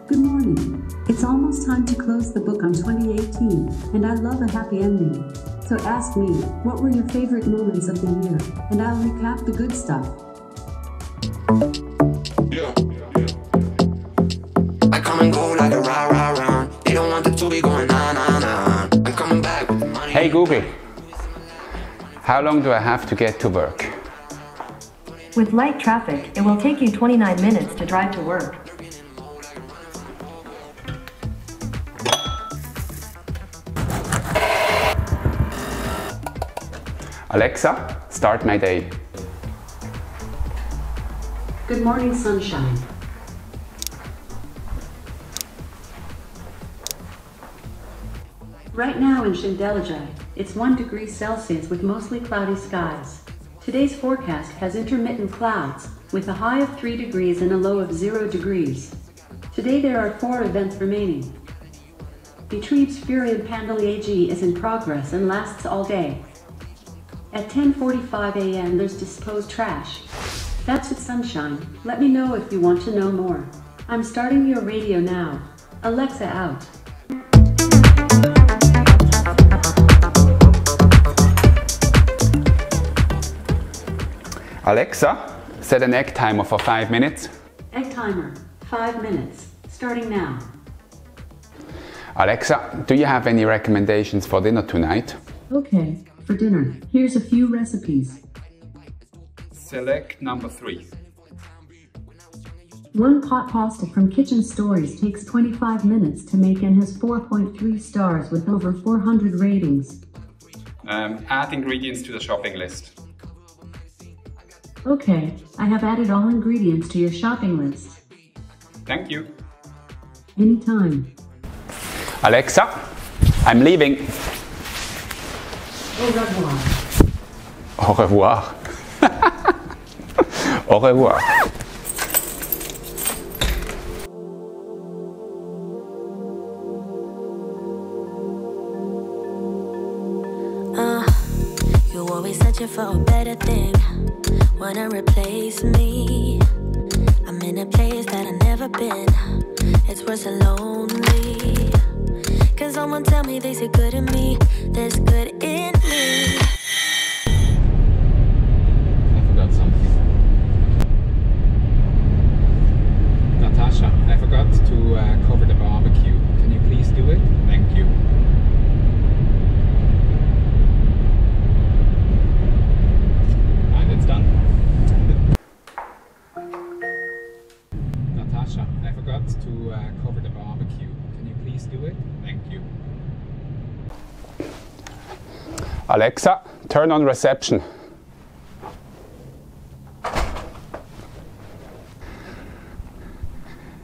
Good morning. It's almost time to close the book on 2018, and I love a happy ending. So ask me, what were your favorite moments of the year? And I'll recap the good stuff. I come and go like a rah. They don't want it to be going on. I'm coming back with the money. Hey Google, how long do I have to get to work? With light traffic, it will take you 29 minutes to drive to work. Alexa, start my day. Good morning, sunshine. Right now in Shindelijai, it's 1 degree Celsius with mostly cloudy skies. Today's forecast has intermittent clouds, with a high of 3 degrees and a low of 0 degrees. Today there are 4 events remaining. Betriebsferien Pandeli AG is in progress and lasts all day. At 10:45 a.m. there's disposed trash. That's it, sunshine. Let me know if you want to know more. I'm starting your radio now. Alexa out. Alexa, set an egg timer for 5 minutes. Egg timer, 5 minutes. Starting now. Alexa, do you have any recommendations for dinner tonight? Okay, for dinner, here's a few recipes. Select number 3. 1 pot pasta from Kitchen Stories takes 25 minutes to make and has 4.3 stars with over 400 ratings. Add ingredients to the shopping list. Okay, I have added all ingredients to your shopping list. Thank you. Anytime. Alexa, I'm leaving. Au revoir. Au revoir. Au revoir. You're always searching for a better thing. Wanna replace me? I'm in a place that I've never been. It's worse and lonely. Cause someone tell me they see good in me. There's good in me. I forgot something. Natasha, I forgot to cover the barbecue. Can you please do it? Thank you. And it's done. Natasha, I forgot to cover the barbecue. Can you please do it? Thank you. Alexa, turn on reception.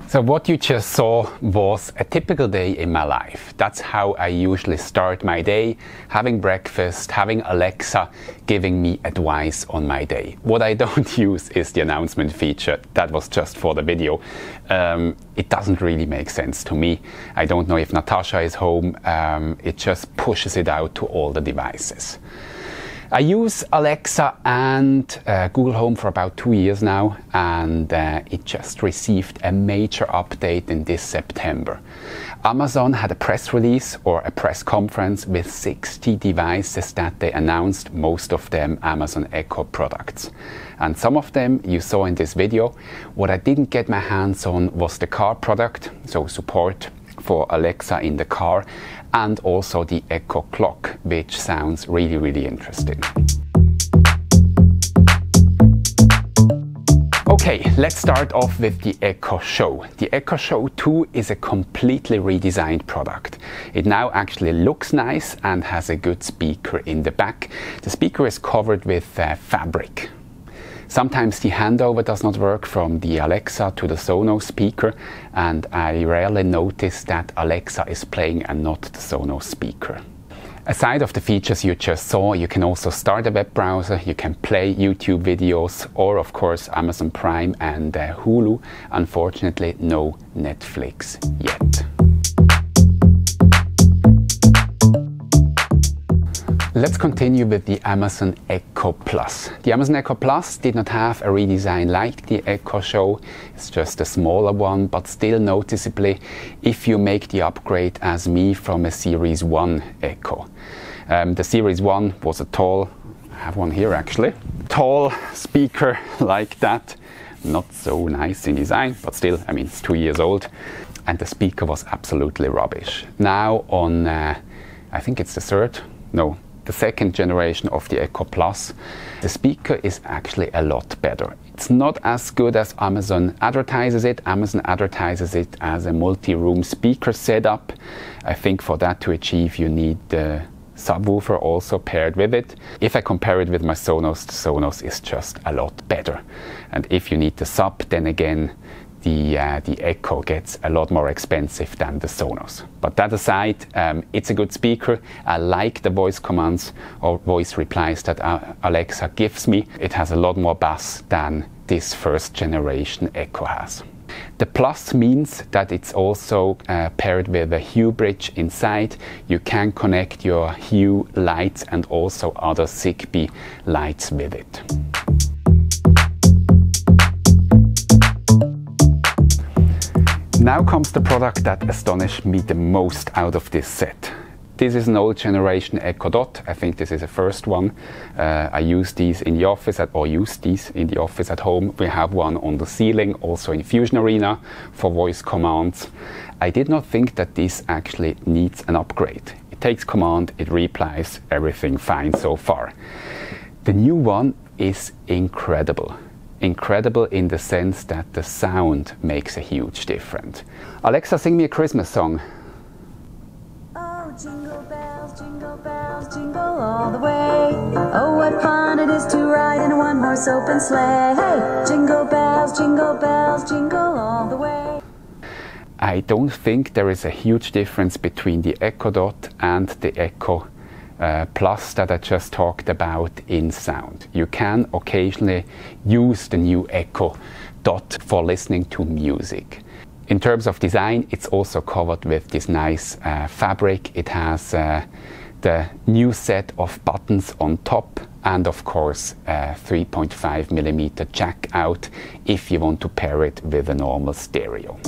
So what you just saw was a typical day in my life. That's how I usually start my day, having breakfast, having Alexa giving me advice on my day. What I don't use is the announcement feature. That was just for the video. It doesn't really make sense to me. I don't know if Natasha is home. It just pushes it out to all the devices. I use Alexa and Google Home for about 2 years now, and it just received a major update in this September. Amazon had a press release or a press conference with 60 devices that they announced, most of them Amazon Echo products. And some of them you saw in this video. What I didn't get my hands on was the car product, so support for Alexa in the car, and also the Echo clock, which sounds really, really interesting. Okay, let's start off with the Echo Show. The Echo Show 2 is a completely redesigned product. It now actually looks nice and has a good speaker in the back. The speaker is covered with fabric. Sometimes the handover does not work from the Alexa to the Sonos speaker, and I rarely notice that Alexa is playing and not the Sonos speaker. Aside of the features you just saw, you can also start a web browser, you can play YouTube videos, or of course Amazon Prime and Hulu. Unfortunately, no Netflix yet. Let's continue with the Amazon Echo Plus. The Amazon Echo Plus did not have a redesign like the Echo Show. It's just a smaller one, but still noticeably if you make the upgrade as me from a Series 1 Echo. The Series 1 was a tall, I have one here actually, tall speaker like that. Not so nice in design, but still, I mean, it's 2 years old. And the speaker was absolutely rubbish. Now on, I think it's the second generation of the Echo Plus, the speaker is actually a lot better. It's not as good as Amazon advertises it. Amazon advertises it as a multi-room speaker setup. I think for that to achieve, you need the subwoofer also paired with it. If I compare it with my Sonos, the Sonos is just a lot better. And if you need the sub, then again, the Echo gets a lot more expensive than the Sonos. But that aside, it's a good speaker. I like the voice commands or voice replies that Alexa gives me. It has a lot more bass than this first generation Echo has. The Plus means that it's also paired with a Hue bridge inside. You can connect your Hue lights and also other Zigbee lights with it. Now comes the product that astonished me the most out of this set. This is an old generation Echo Dot. I think this is the first one. I use these in the office at home. We have one on the ceiling, also in Fusion Arena for voice commands. I did not think that this actually needs an upgrade. It takes command, it replies, everything fine so far. The new one is incredible. Incredible in the sense that the sound makes a huge difference. Alexa, sing me a Christmas song. Oh, jingle bells, jingle all the way. Oh, what fun it is to ride in a one-horse open sleigh. Hey, jingle bells, jingle all the way. I don't think there is a huge difference between the Echo Dot and the Echo Plus that I just talked about in sound. You can occasionally use the new Echo Dot for listening to music. In terms of design, it's also covered with this nice fabric. It has the new set of buttons on top and of course a 3.5mm jack out if you want to pair it with a normal stereo.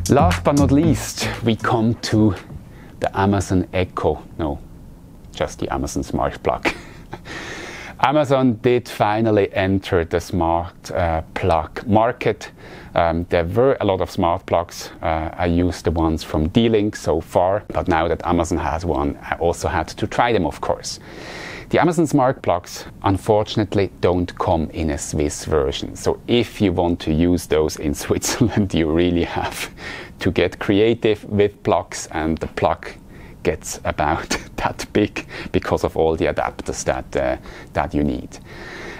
Last but not least, we come to the Amazon Echo, no, just the Amazon Smart Plug. Amazon did finally enter the smart plug market. There were a lot of smart plugs. I used the ones from D-Link so far, but now that Amazon has one, I also had to try them, of course. The Amazon smart plugs unfortunately don't come in a Swiss version. So if you want to use those in Switzerland, you really have to get creative with plugs, and the plug gets about that big because of all the adapters that you need.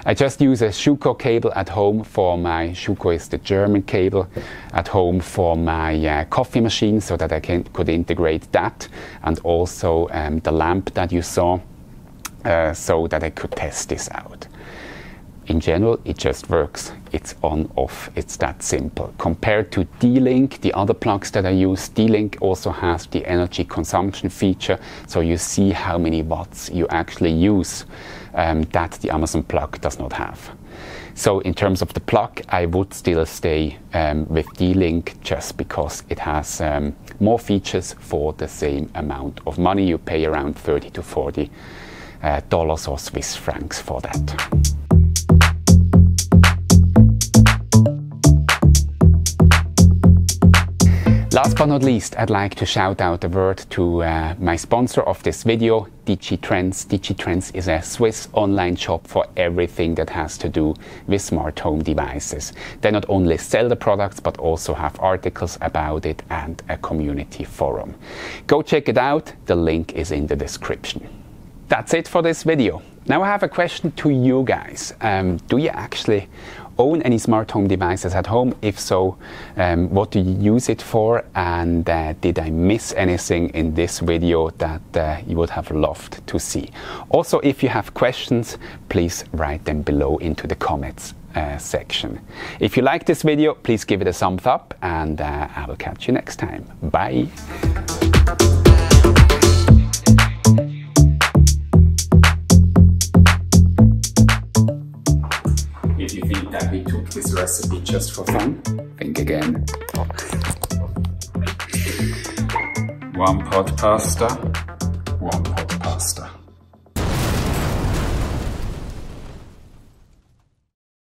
I just use a Schuko cable at home for my, Schuko is the German cable, at home for my coffee machine so that I could integrate that, and also the lamp that you saw. So that I could test this out. In general, it just works. It's on, off. It's that simple. Compared to D-Link, the other plugs that I use, D-Link also has the energy consumption feature, so you see how many watts you actually use that the Amazon plug does not have. So in terms of the plug, I would still stay with D-Link just because it has more features for the same amount of money. You pay around $30 to $40 or Swiss francs for that. Last but not least, I'd like to shout out a word to my sponsor of this video, DigiTrends. DigiTrends is a Swiss online shop for everything that has to do with smart home devices. They not only sell the products, but also have articles about it and a community forum. Go check it out, the link is in the description. That's it for this video. Now I have a question to you guys. Do you actually own any smart home devices at home? If so, what do you use it for? And did I miss anything in this video that you would have loved to see? Also, if you have questions, please write them below into the comments. section. If you like this video, please give it a thumbs up, and I will catch you next time. Bye! If you think that we took this recipe just for fun, think again. 1 pot pasta,